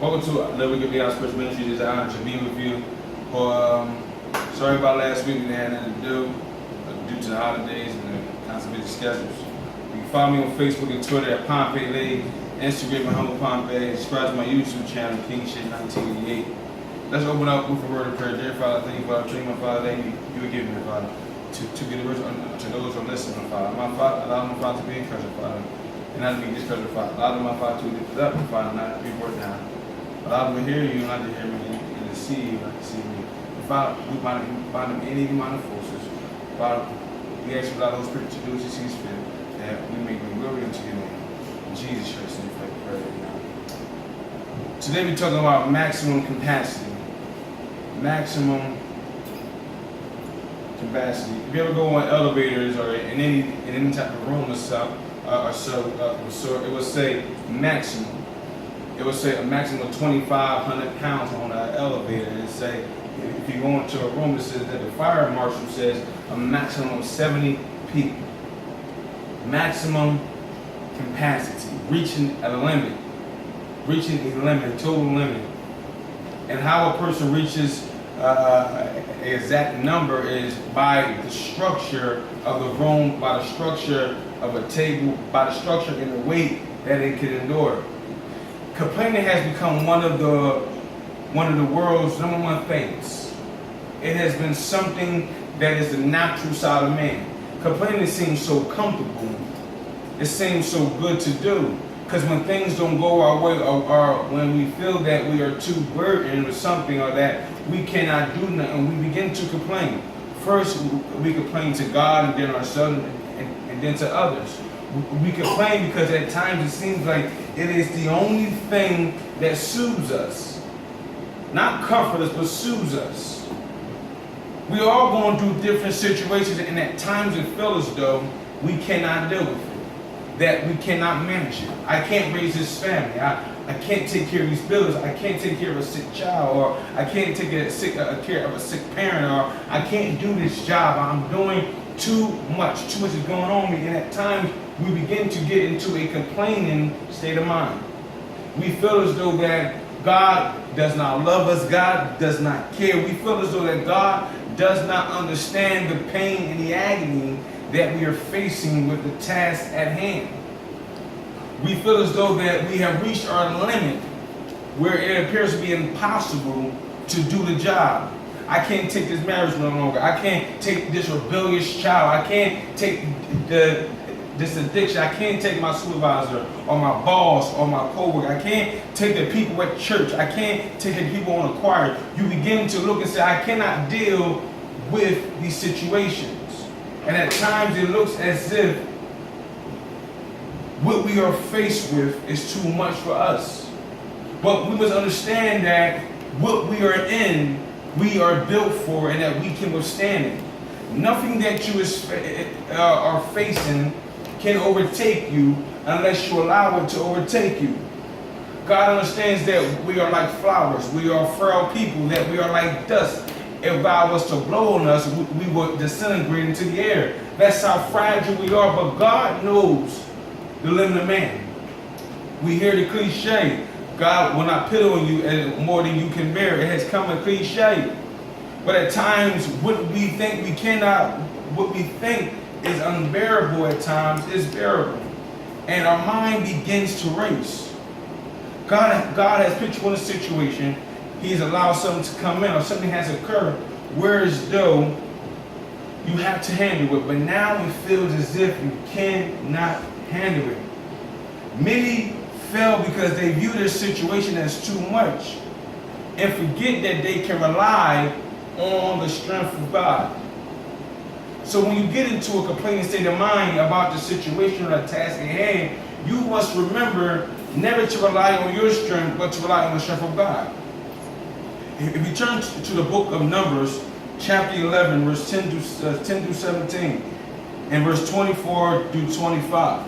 Welcome to another Good Beyond Spiritual Ministry. It is an honor to be with you. Sorry about last week. We had nothing to do due to the holidays and the constant busy schedules. You can follow me on Facebook and Twitter at Pompey Lady, Instagram at Humble Pompey, subscribe to my YouTube channel, King Shit 1988. Let's open up with a word of prayer. Dear Father, thank you for our dream, my Father, that you would give me, Father, to get the words to those who are listening, Father. My Father, allow my Father to be encouraged, Father, and not to be discouraged, Father. Allow my Father to be lifted up, Father, not to be brought down. Allow them to hear you, not to hear me, and to see you, not to see me. Father, we bind them any demonic forces. Father, we ask you, allow those Spirit to do as you see fit, that we may be glory unto your name. In Jesus Christ, and pray now. Today we're talking about maximum capacity. Maximum capacity. If you ever go on elevators or in any type of room or so, it will say maximum. It will say a maximum of 2,500 pounds on an elevator. It say if you go into a room, it says that the fire marshal says a maximum of 70 people. Maximum capacity, reaching a limit, a total limit. And how a person reaches an exact number is by the structure of the room, by the structure of a table, by the structure and the weight that it can endure. Complaining has become one of the world's number one things. It has been something that is the natural side of man. Complaining seems so comfortable. It seems so good to do. Because when things don't go our way, or when we feel that we are too burdened with something or that we cannot do nothing, we begin to complain. First, we complain to God and then ourselves and then to others. We complain because at times it seems like it is the only thing that soothes us. Not comfort us, but soothes us. We are all going through different situations, and at times it feels as though we cannot deal with it. That we cannot manage it. I can't raise this family. I can't take care of these bills. I can't take care of a sick child, or I can't take care of a sick parent, or I can't do this job. I'm doing too much is going on with me, and at times we begin to get into a complaining state of mind. We feel as though that God does not love us, God does not care. We feel as though that God does not understand the pain and the agony that we are facing with the task at hand. We feel as though that we have reached our limit where it appears to be impossible to do the job. I can't take this marriage no longer. I can't take this rebellious child. I can't take this addiction. I can't take my supervisor or my boss or my coworker. I can't take the people at church. I can't take the people on the choir. You begin to look and say, I cannot deal with these situations. And at times it looks as if what we are faced with is too much for us. But we must understand that what we are in, we are built for, and that we can withstand it. Nothing that you are facing can overtake you unless you allow it to overtake you. God understands that we are like flowers, we are frail people, that we are like dust. If God was to blow on us, we would disintegrate into the air. That's how fragile we are, but God knows the limit of man. We hear the cliche, God will not put on you more than you can bear. It has come a cliche. But at times, what we think is unbearable at times is bearable. And our mind begins to race. God has put you in a situation. He's allowed something to come in, or something has occurred, whereas though you have to handle it, but now it feels as if you cannot handle it. Many fail because they view their situation as too much and forget that they can rely on the strength of God. So when you get into a complaining state of mind about the situation or the task at hand, you must remember never to rely on your strength, but to rely on the strength of God. If you turn to the book of Numbers, chapter 11, verse 10 through 17, and verse 24 through 25.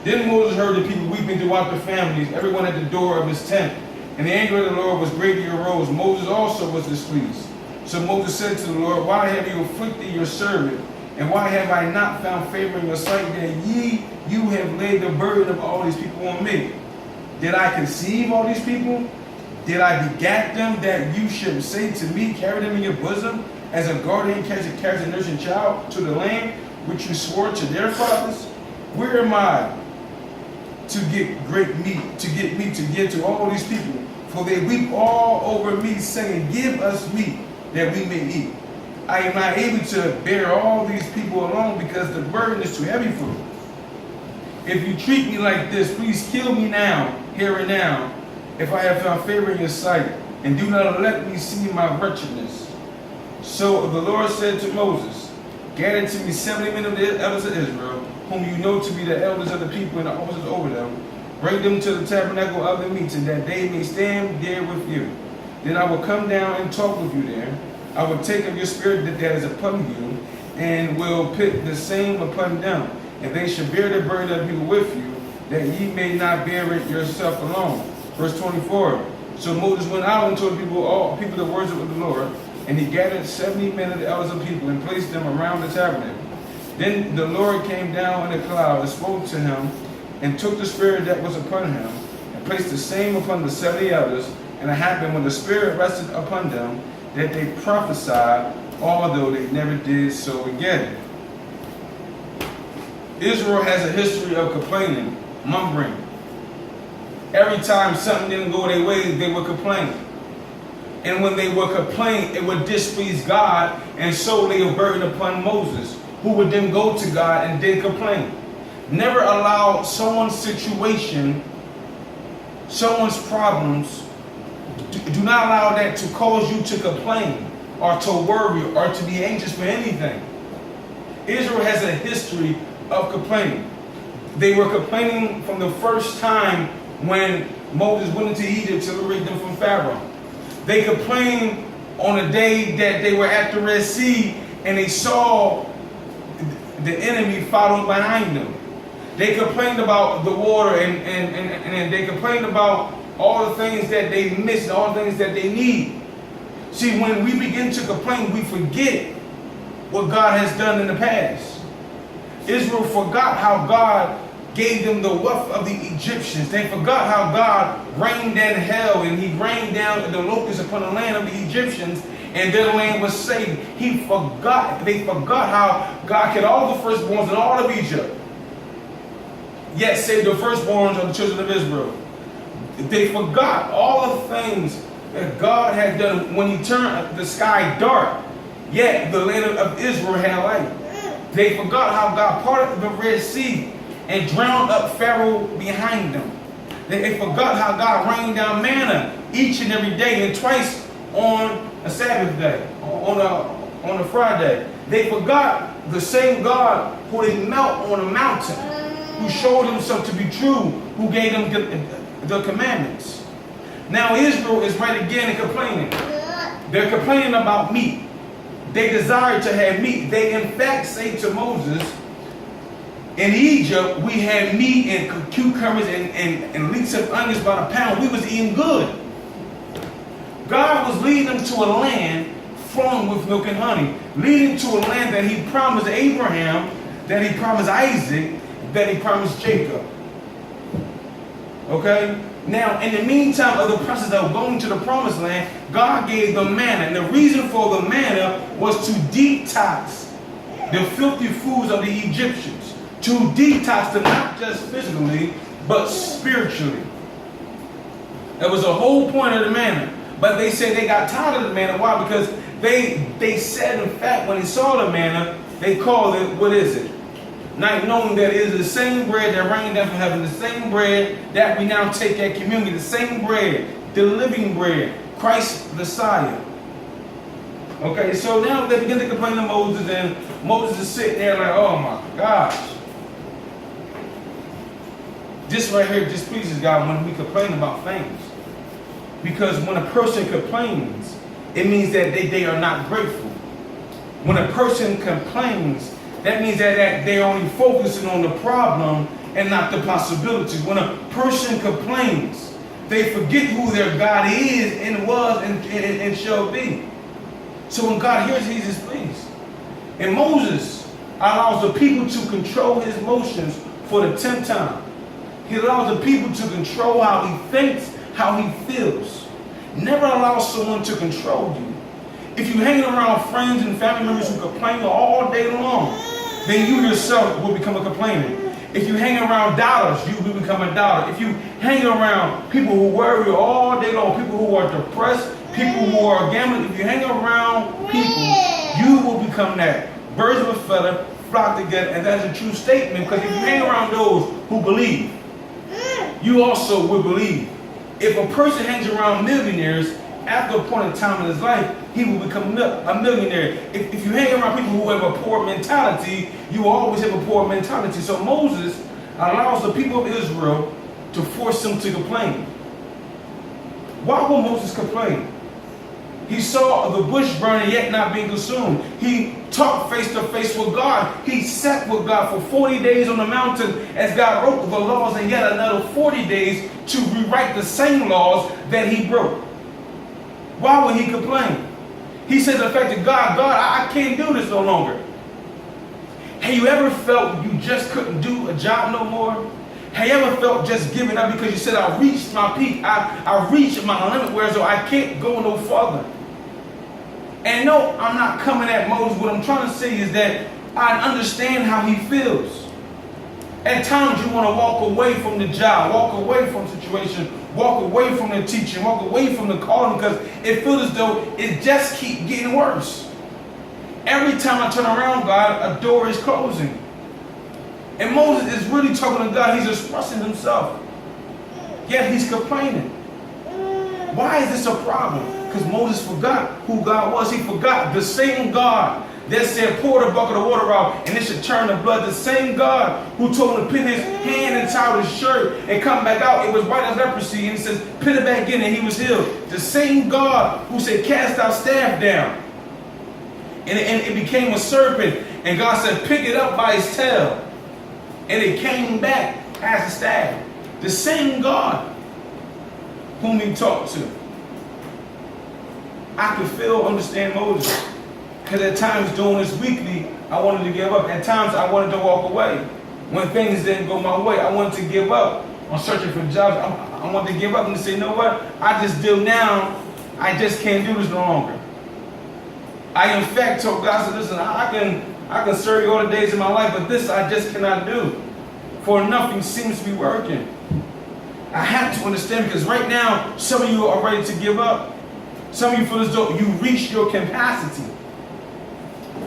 Then Moses heard the people weeping throughout the families, everyone at the door of his tent. And the anger of the Lord was greatly arose. Moses also was displeased. So Moses said to the Lord, why have you afflicted your servant? And why have I not found favor in your sight that you have laid the burden of all these people on me? Did I conceive all these people? Did I begat them that you should say to me, carry them in your bosom, as a guardian carries a nursing child to the land which you swore to their fathers? Where am I to get great meat, to get meat to give to all these people? For they weep all over me, saying, give us meat that we may eat. I am not able to bear all these people alone, because the burden is too heavy for me. If you treat me like this, please kill me now, here and now, if I have found favor in your sight, and do not let me see my wretchedness. So the Lord said to Moses, gather to me 70 men of the elders of Israel, whom you know to be the elders of the people and the officers over them. Bring them to the tabernacle of the meeting, that they may stand there with you. Then I will come down and talk with you there. I will take of your spirit that is upon you, and will put the same upon them. And they shall bear the burden of people with you, that ye may not bear it yourself alone. Verse 24. So Moses went out and told all people the words of the Lord, and he gathered 70 men of the elders of people, and placed them around the tabernacle. Then the Lord came down in a cloud and spoke to him, and took the spirit that was upon him, and placed the same upon the 70 elders. And it happened, when the spirit rested upon them, that they prophesied, although they never did so again. Israel has a history of complaining, mumbling. Every time something didn't go their way, they would complain. And when they would complain, it would displease God, and so they were burdened upon Moses, who would then go to God and then complain. Never allow someone's situation, someone's problems, do not allow that to cause you to complain or to worry or to be anxious for anything. Israel has a history of complaining. They were complaining from the first time when Moses went into Egypt to liberate them from Pharaoh. They complained on the day that they were at the Red Sea and they saw the enemy following behind them. They complained about the water and they complained about all the things that they missed, all the things that they need. See, when we begin to complain, we forget what God has done in the past. Israel forgot how God gave them the wealth of the Egyptians. They forgot how God rained down hell, and he rained down the locusts upon the land of the Egyptians, and their land was saved. They forgot how God killed all the firstborns in all of Egypt, yet saved the firstborns of the children of Israel. They forgot all the things that God had done when he turned the sky dark, yet the land of Israel had light. They forgot how God parted the Red Sea and drowned up Pharaoh behind them. They forgot how God rained down manna each and every day, and twice on a Sabbath day, on a Friday. They forgot the same God who they met on a mountain, who showed himself to be true, who gave them the commandments. Now Israel is right again and complaining. They're complaining about meat. They desire to have meat. They in fact say to Moses, in Egypt we had meat and cucumbers and leeks of onions by the pound. We was eating good. God was leading them to a land flowing with milk and honey, leading to a land that he promised Abraham, that he promised Isaac, that he promised Jacob. Okay? Now, in the meantime of the process of going to the promised land, God gave them manna. And the reason for the manna was to detox the filthy foods of the Egyptians. To detox them not just physically, but spiritually. That was the whole point of the manna. But they said they got tired of the manna. Why? Because they said, in fact, when they saw the manna, they called it, what is it? Not knowing that it is the same bread that rained down from heaven, the same bread that we now take at communion, the same bread, the living bread, Christ the Messiah. Okay, so now they begin to complain to Moses, and Moses is sitting there like, oh my gosh. This right here displeases God when we complain about things. Because when a person complains, it means that they are not grateful. When a person complains, that means that they're only focusing on the problem and not the possibilities. When a person complains, they forget who their God is and was and shall be. So when God hears, he's displeased. And Moses allows the people to control his emotions for the 10th time. He allows the people to control how he thinks, how he feels. Never allow someone to control you. If you hang around friends and family members who complain all day long, then you yourself will become a complainer. If you hang around doubters, you will become a doubter. If you hang around people who worry all day long, people who are depressed, people who are gambling, if you hang around people, you will become that. Birds of a feather flock together, and that's a true statement, because if you hang around those who believe, you also will believe. If a person hangs around millionaires, after a point in time in his life, he will become a millionaire. If you hang around people who have a poor mentality, you will always have a poor mentality. So Moses allows the people of Israel to force them to complain. Why will Moses complain? He saw the bush burning yet not being consumed. He talked face to face with God. He sat with God for 40 days on the mountain as God wrote the laws, and yet another 40 days to rewrite the same laws that he broke. Why would he complain? He said the fact that God, I can't do this no longer. Have you ever felt you just couldn't do a job no more? Have you ever felt just giving up because you said, I reached my peak, I reached my limit, whereas I can't go no further? And no, I'm not coming at Moses. What I'm trying to say is that I understand how he feels. At times you want to walk away from the job, walk away from the situation, walk away from the teaching, walk away from the calling, because it feels as though it just keeps getting worse. Every time I turn around, God, a door is closing. And Moses is really talking to God. He's expressing himself. Yet he's complaining. Why is this a problem? Because Moses forgot who God was. He forgot the same God that said, pour the bucket of water out and it should turn to blood. The same God who told him to put his hand inside his shirt and come back out. It was white as leprosy. And he says, put it back in and he was healed. The same God who said, cast our staff down. And it became a serpent. And God said, pick it up by its tail. And it came back as a staff. The same God whom he talked to. I could understand Moses. Because at times during this weekly, I wanted to give up. At times I wanted to walk away. When things didn't go my way, I wanted to give up. I'm searching for jobs. I wanted to give up and say, you know what? I just deal now. I just can't do this no longer. I in fact told God, I said, listen, I can serve you all the days of my life, but this I just cannot do. For nothing seems to be working. I have to understand, because right now, some of you are ready to give up. Some of you feel as though you reached your capacity.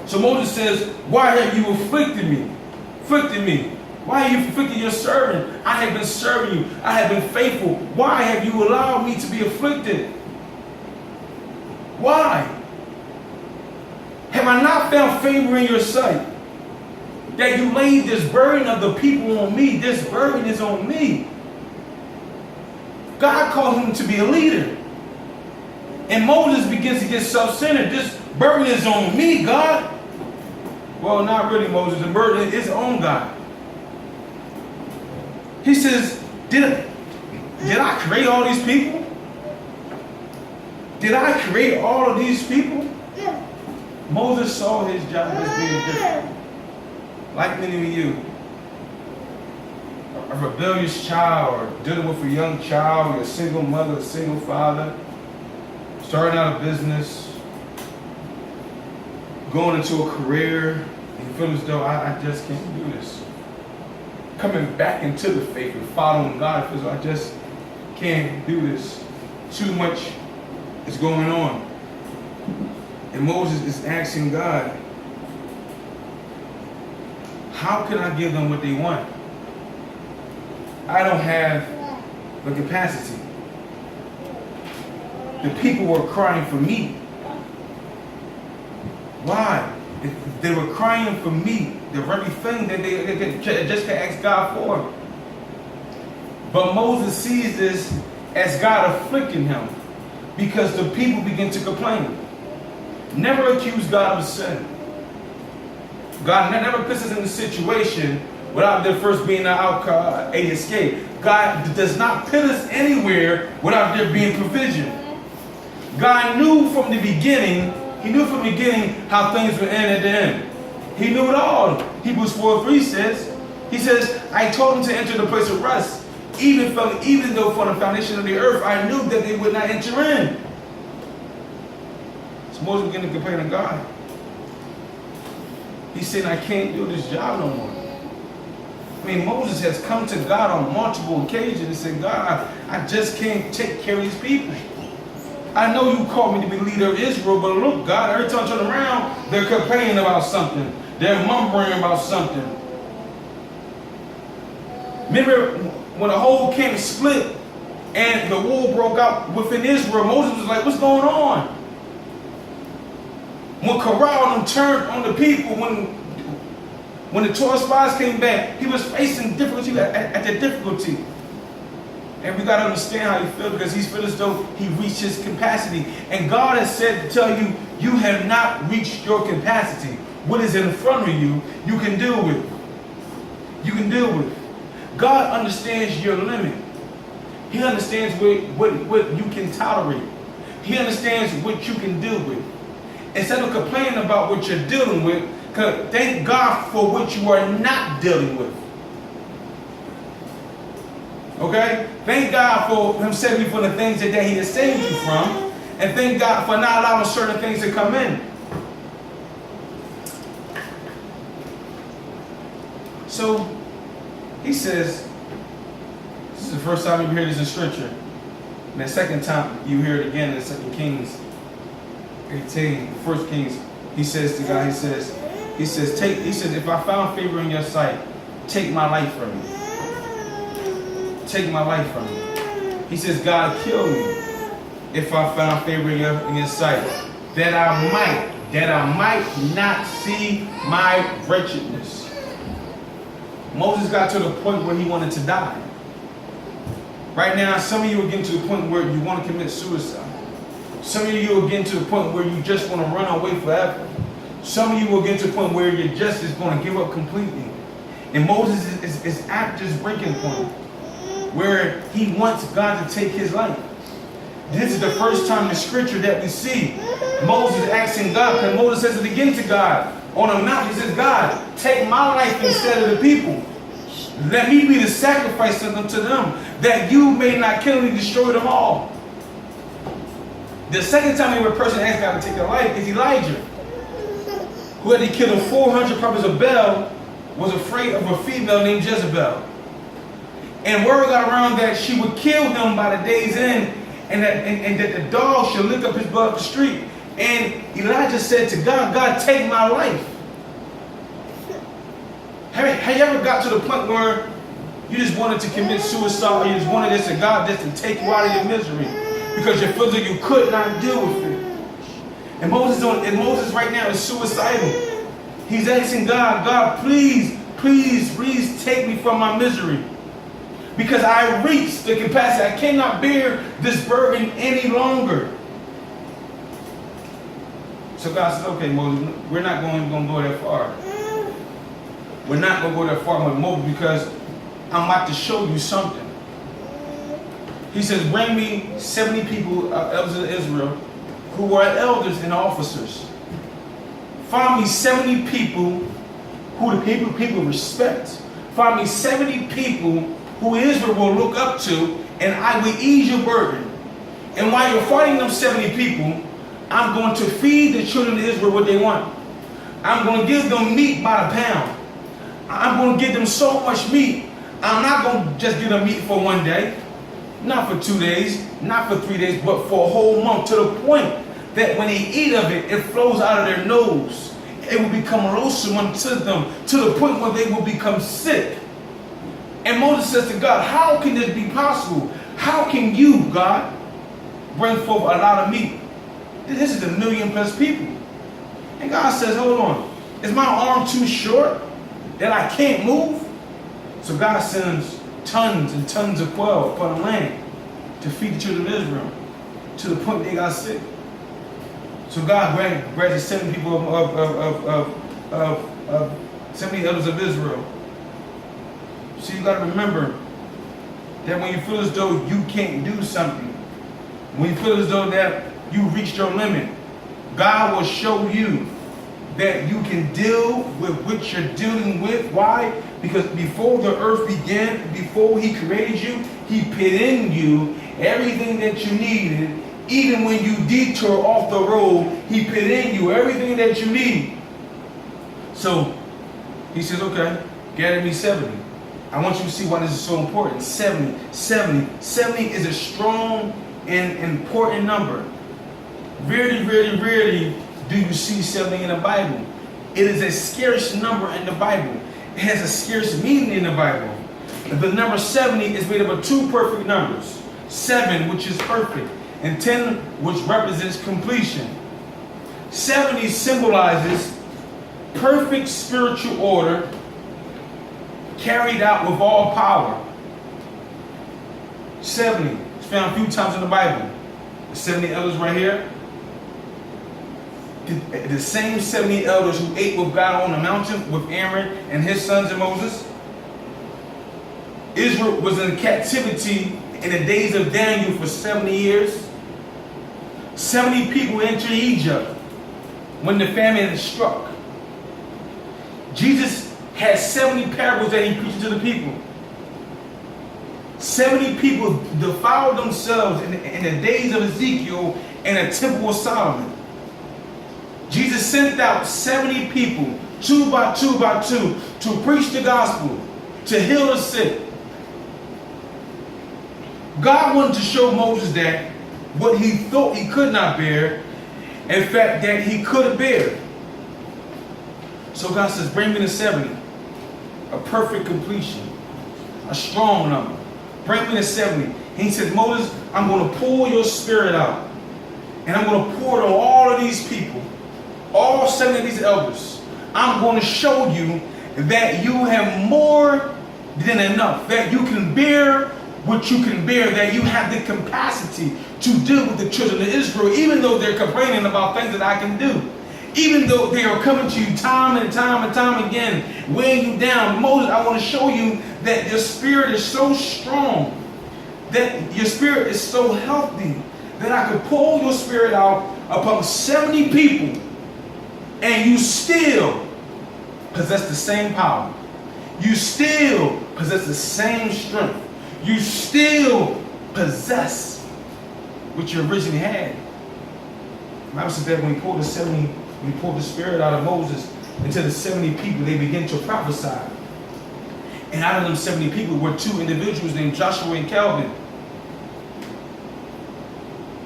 So Moses says, why have you afflicted me? Afflicted me. Why have you afflicted your servant? I have been serving you. I have been faithful. Why have you allowed me to be afflicted? Why? Have I not found favor in your sight? That you laid this burden of the people on me. This burden is on me. God called him to be a leader. And Moses begins to get self-centered. This burden is on me, God. Well, not really, Moses. The burden is on God. He says, did I create all these people? Did I create all of these people? Moses saw his job as being different. Like many of you. A rebellious child, or dealing with a young child, a single mother, a single father, starting out a business, going into a career, and you feel as though I just can't do this. Coming back into the faith and following God, I feel as though I just can't do this. Too much is going on. And Moses is asking God, how can I give them what they want? I don't have the capacity. The people were crying for me. Why? They were crying for me, the very thing that they just can ask God for. But Moses sees this as God afflicting him, because the people begin to complain. Never accuse God of sin. God never puts us in a situation without there first being an escape. God does not put us anywhere without there being provision. God knew from the beginning, how things would end at the end. He knew it all. Hebrews 4:3 says, he says, I told him to enter the place of rest. Even though from the foundation of the earth, I knew that they would not enter in. So Moses began to complain to God. He said, I can't do this job no more. I mean, Moses has come to God on multiple occasions and said, God, I just can't take care of these people. I know you called me to be leader of Israel, but look, God, every time I turn around, they're complaining about something. They're mumbling about something. Remember when the whole camp split and the war broke out within Israel, Moses was like, what's going on? When Korah turned on the people, when the 12 spies came back, he was facing difficulty at the difficulty. And we got to understand how he feels, because he feels as though he reached his capacity. And God has said to tell you, you have not reached your capacity. What is in front of you, you can deal with. You can deal with. God understands your limit. He understands what you can tolerate. He understands what you can deal with. Instead of complaining about what you're dealing with, thank God for what you are not dealing with. Okay? Thank God for Him saving you from the things that He has saved you from. And thank God for not allowing certain things to come in. So, He says, this is the first time you hear this in Scripture. And the second time you hear it again in 2 Kings 18, 1 Kings. He says to God, he says, if I found favor in your sight, take my life from me. Take my life from me. He says, God, kill me if I found favor in your sight, that I might not see my wretchedness. Moses got to the point where he wanted to die. Right now, some of you are getting to the point where you want to commit suicide. Some of you are getting to the point where you just want to run away forever. Some of you will get to the point where you're just going to give up completely. And Moses is at this breaking point where he wants God to take his life. This is the first time in the Scripture that we see Moses asking God, because Moses says it again to God on a mountain. He says, God, take my life instead of the people. Let me be the sacrifice unto them, that you may not kill and destroy them all. The second time a person asked God to take their life is Elijah, who had to kill the 400 prophets of Baal, was afraid of a female named Jezebel. And word got around that she would kill him by the day's end, and that the dog should lick up his blood up the street. And Elijah said to God, God, take my life. Have you ever got to the point where you just wanted to commit suicide, or you just wanted this to God just to take you out of your misery because you feel like you could not deal with it? And Moses right now is suicidal. He's asking God, God, please, please, please take me from my misery. Because I reached the capacity. I cannot bear this burden any longer. So God said, okay, Moses, we're not going to go that far. We're not going to go that far with Moses, because I'm about to show you something. He says, bring me 70 people, elders of Israel, who are elders and officers. Find me 70 people who the people respect. Find me 70 people who Israel will look up to, and I will ease your burden. And while you're fighting them 70 people, I'm going to feed the children of Israel what they want. I'm going to give them meat by the pound. I'm going to give them so much meat. I'm not going to just give them meat for one day, not for 2 days, not for 3 days, but for a whole month, to the point that when they eat of it, it flows out of their nose. It will become loathsome unto them, to the point where they will become sick. And Moses says to God, how can this be possible? How can you, God, bring forth a lot of meat? This is 1 million+ people. And God says, hold on. Is my arm too short that I can't move? So God sends tons and tons of quail upon the land to feed the children of Israel, to the point they got sick. So God granted 70 people of 70 elders of Israel. So you got to remember that when you feel as though you can't do something, when you feel as though that you reached your limit, God will show you that you can deal with what you're dealing with. Why? Because before the earth began, before he created you, he put in you everything that you needed. Even when you detour off the road, he put in you everything that you need. So he says, okay, gather me 70. I want you to see why this is so important. 70 is a strong and important number. Rarely do you see 70 in the Bible. It is a scarce number in the Bible. It has a scarce meaning in the Bible. The number 70 is made up of two perfect numbers. 7, which is perfect, and 10, which represents completion. 70 symbolizes perfect spiritual order carried out with all power. 70 is found a few times in the Bible. The 70 elders right here. The same 70 elders who ate with God on the mountain with Aaron and his sons and Moses. Israel was in captivity in the days of Daniel for 70 years. 70 people entered Egypt when the famine had struck. Jesus had 70 parables that he preached to the people. 70 people defiled themselves in the days of Ezekiel and the temple of Solomon. Jesus sent out 70 people, 2 by 2 by 2, to preach the gospel, to heal the sick. God wanted to show Moses that what he thought he could not bear, in fact, that he could bear. So God says, bring me to 70. A perfect completion. A strong number. Bring me to 70. And he said, Moses, I'm going to pour your spirit out. And I'm going to pour it on all of these people. All 70 of these elders. I'm going to show you that you have more than enough. That you can bear what you can bear. That you have the capacity to deal with the children of Israel. Even though they're complaining about things that I can do. Even though they are coming to you time and time and time again, weighing you down. Moses, I want to show you that your spirit is so strong. That your spirit is so healthy. That I could pull your spirit out upon 70 people. And you still possess the same power. You still possess the same strength. You still possess what you originally had. The Bible says that when he pulled the spirit out of Moses into the 70 people, they began to prophesy. And out of them 70 people were 2 individuals named Joshua and Calvin.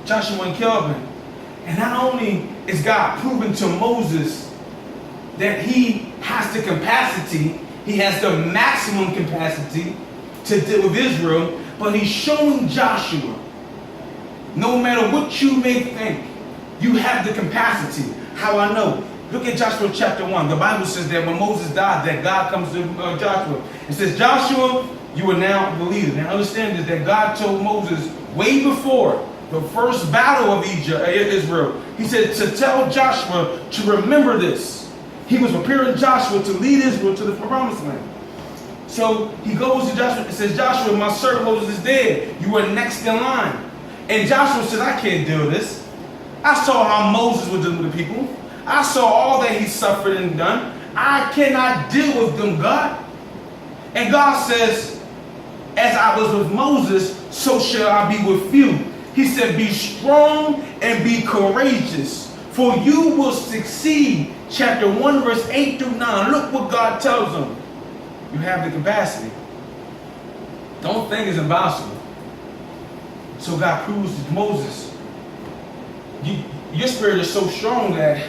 Joshua and Calvin. And not only is God proving to Moses that he has the capacity, he has the maximum capacity to deal with Israel, but he's showing Joshua, no matter what you may think, you have the capacity. How I know? Look at Joshua chapter 1. The Bible says that when Moses died, that God comes to Joshua. It says, Joshua, you are now the leader. Now understand this, that God told Moses way before the first battle of Israel. He said to tell Joshua to remember this. He was preparing Joshua to lead Israel to the promised land. So he goes to Joshua and says, Joshua, my servant Moses is dead. You are next in line. And Joshua says, I can't deal with this. I saw how Moses was dealing with the people. I saw all that he suffered and done. I cannot deal with them, God. And God says, as I was with Moses, so shall I be with you. He said, be strong and be courageous, for you will succeed. Chapter 1, verse 8 through 9. Look what God tells them. You have the capacity. Don't think it's impossible. So God proves to Moses, your spirit is so strong that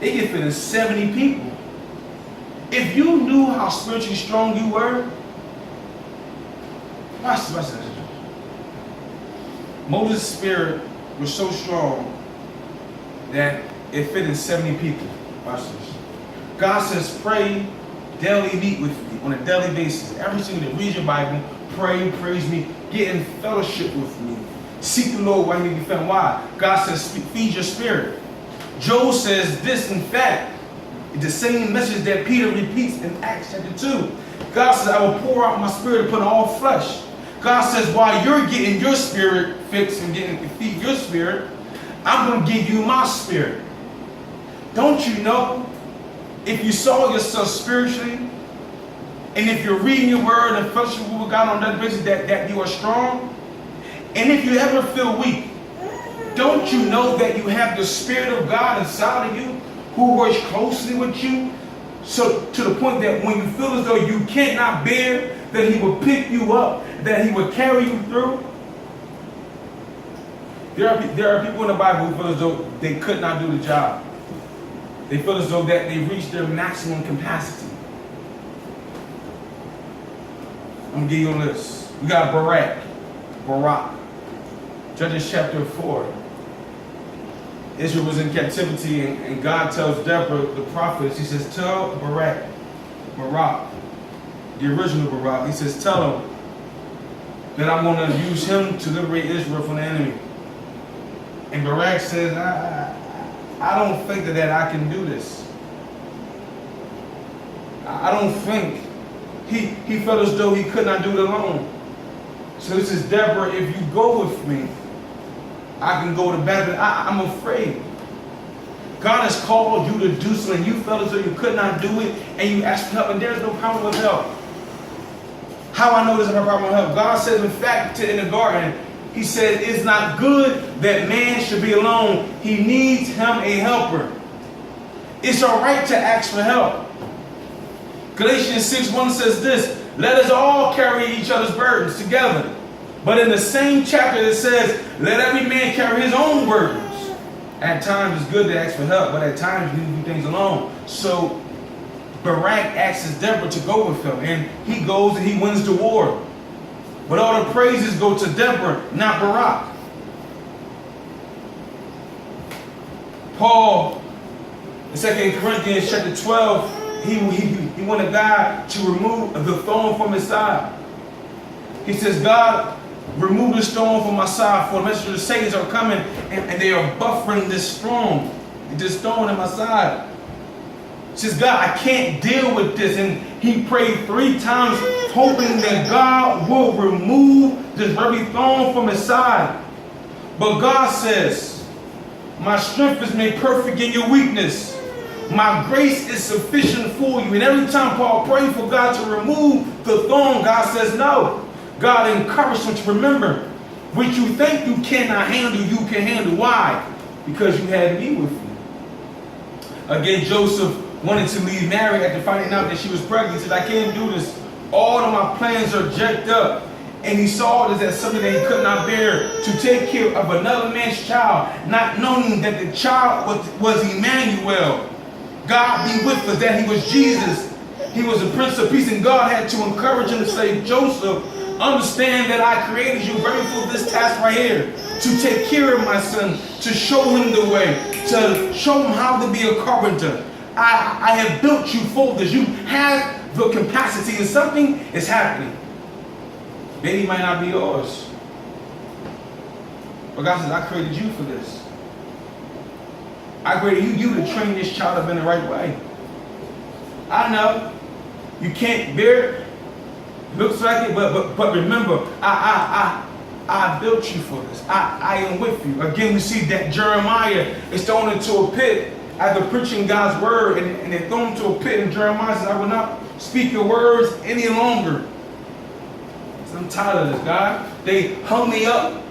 it can fit in 70 people. If you knew how spiritually strong you were, watch this. Moses' spirit was so strong that it fit in 70 people. Watch this. God says, pray, daily meet with me on a daily basis. Every single day, read your Bible, pray, praise me, get in fellowship with me. Seek the Lord while he may be found. Why? God says, feed your spirit. Joel says this, in fact, the same message that Peter repeats in Acts chapter 2. God says, I will pour out my spirit upon all flesh. God says, while you're getting your spirit fixed and getting to feed your spirit, I'm going to give you my spirit. Don't you know, if you saw yourself spiritually, And if you're reading your word and fellowship with God on that basis, that you are strong. And if you ever feel weak, don't you know that you have the Spirit of God inside of you who works closely with you? So to the point that when you feel as though you cannot bear, that he will pick you up, that he will carry you through. There are people in the Bible who feel as though they could not do the job. They feel as though that they reached their maximum capacity. I'm going to give you a list. We got Barak. Judges chapter 4. Israel was in captivity, and God tells Deborah, the prophet, he says, tell Barak, the original Barak, he says, tell him that I'm going to use him to liberate Israel from the enemy. And Barak says, I don't think that I can do this. I don't think. He felt as though he could not do it alone. So he says, Deborah, if you go with me, I can go to battle. I'm afraid. God has called you to do something. You felt as though you could not do it, and you asked for help, and there's no problem with help. How I know there's no problem with help? God says, in fact, in the garden, he said, it's not good that man should be alone. He needs him a helper. It's all right to ask for help. Galatians 6:1 says this, let us all carry each other's burdens together. But in the same chapter it says, let every man carry his own burdens. At times it's good to ask for help, but at times you need to do things alone. So Barak asks Deborah to go with him, and he goes and he wins the war. But all the praises go to Deborah, not Barak. Paul, in 2 Corinthians chapter 12, he wanted God to remove the thorn from his side. He says, God, remove the stone from my side, for the messengers of Satan are coming, and they are buffering this thorn in my side. He says, God, I can't deal with this. And he prayed 3 times, hoping that God will remove this very thorn from his side. But God says, my strength is made perfect in your weakness. My grace is sufficient for you. And every time Paul prayed for God to remove the thorn, God says no. God encouraged him to remember, what you think you cannot handle, you can handle. Why? Because you had me with you. Again, Joseph wanted to leave Mary after finding out that she was pregnant. He said, I can't do this. All of my plans are jacked up. And he saw this as something that he could not bear, to take care of another man's child, not knowing that the child was Emmanuel. God be with us, that he was Jesus. He was the Prince of Peace, and God had to encourage him to say, Joseph, understand that I created you ready for this task right here, to take care of my son, to show him the way, to show him how to be a carpenter. I have built you for this. You have the capacity, and something is happening. Baby might not be yours, but God says, I created you for this. I created you to train this child up in the right way. I know you can't bear it. Looks like it, but remember, I built you for this. I am with you. Again, we see that Jeremiah is thrown into a pit after preaching God's word, and they're thrown into a pit, and Jeremiah says, I will not speak your words any longer. So I'm tired of this, God. They hung me up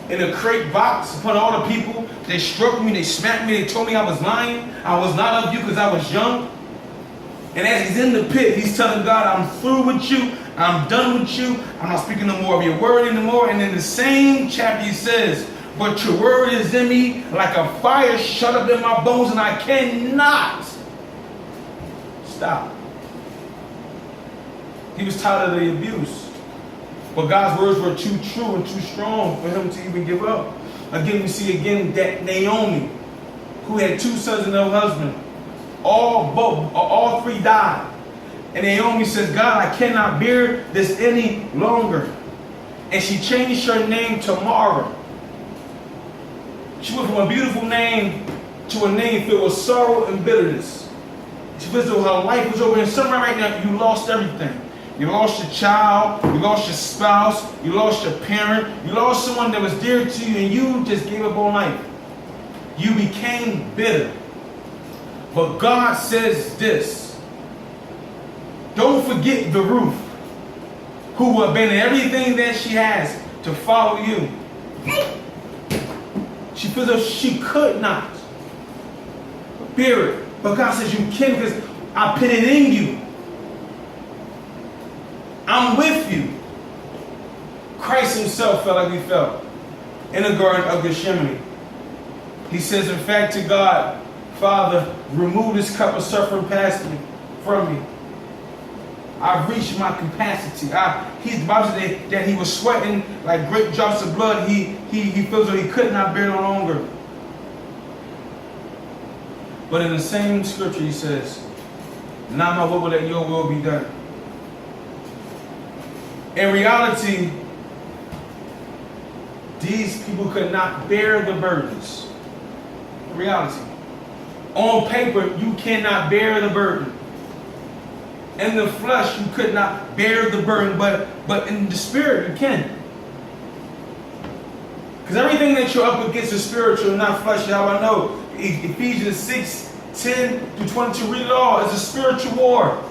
in a crate box upon all the people. They struck me, they smacked me, they told me I was lying. I was not of you because I was young. And as he's in the pit, he's telling God, I'm through with you. I'm done with you. I'm not speaking no more of your word anymore. And in the same chapter he says, but your word is in me like a fire shut up in my bones, and I cannot stop. He was tired of the abuse. But God's words were too true and too strong for him to even give up. Again, we see again that Naomi, who had 2 sons and no husband, all 3 died. And Naomi says, God, I cannot bear this any longer. And she changed her name to Mara. She went from a beautiful name to a name filled with sorrow and bitterness. She feels as though her life was over. And somewhere right now, you lost everything. You lost your child, you lost your spouse, you lost your parent, you lost someone that was dear to you, and you just gave up on life. You became bitter. But God says this, don't Don't forget the Ruth, who will abandon everything that she has to follow you. She feels as though she could not bear it. But God says you can, because I put it in you. I'm with you. Christ himself felt like he felt in the Garden of Gethsemane. He says, in fact, to God, Father, remove this cup of suffering past me, from me. I've reached my capacity. The Bible said that he was sweating like great drops of blood. He feels that he could not bear no longer. But in the same scripture he says, not my will, but let your will be done. In reality, these people could not bear the burdens. In reality. On paper, you cannot bear the burden. In the flesh, you could not bear the burden, but in the spirit, you can. Because everything that you're up against is spiritual, not fleshly. How I know? Ephesians 6:10-22, read it all. It's a spiritual war.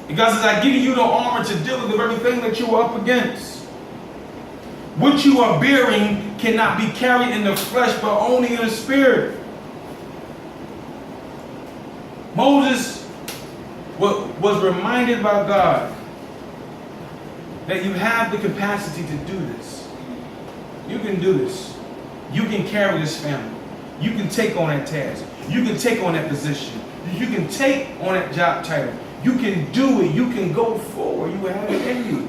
And God says, I give you the armor to deal with everything that you are up against. What you are bearing cannot be carried in the flesh, but only in the spirit. Moses was reminded by God that you have the capacity to do this. You can do this. You can carry this family. You can take on that task. You can take on that position. You can take on that job title. You can do it. You can go forward. You have it in you.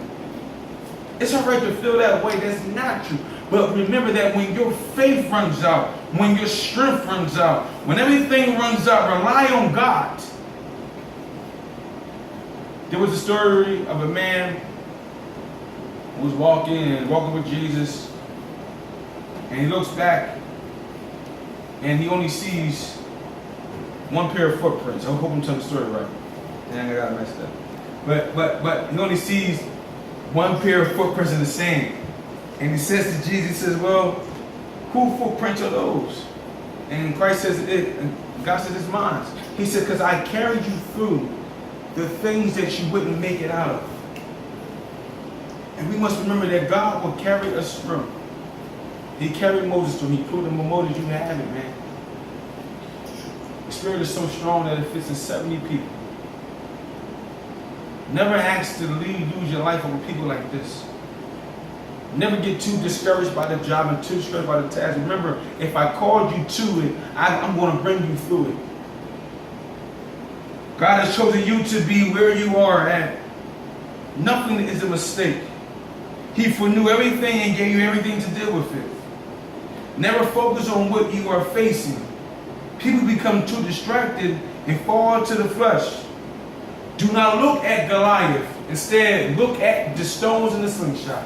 It's all right to feel that way. That's natural. But remember that when your faith runs out, when your strength runs out, when everything runs out, rely on God. There was a story of a man who was walking with Jesus, and he looks back and he only sees one pair of footprints. I hope I'm telling the story right. And I got messed up. But he only sees one pair of footprints in the sand. And he says to Jesus, he says, well, whose footprints are those? And Christ says, and God says, it's mine. He said, because I carried you through the things that you wouldn't make it out of. And we must remember that God will carry us through. He carried Moses through. He proved to Moses, you have it, man. The Spirit is so strong that it fits in 70 people. Never ask to lose your life over people like this. Never get too discouraged by the job and too discouraged by the task. Remember, if I called you to it, I'm going to bring you through it. God has chosen you to be where you are at. Nothing is a mistake. He foreknew everything and gave you everything to deal with it. Never focus on what you are facing. People become too distracted and fall to the flesh. Do not look at Goliath. Instead, look at the stones in the slingshot.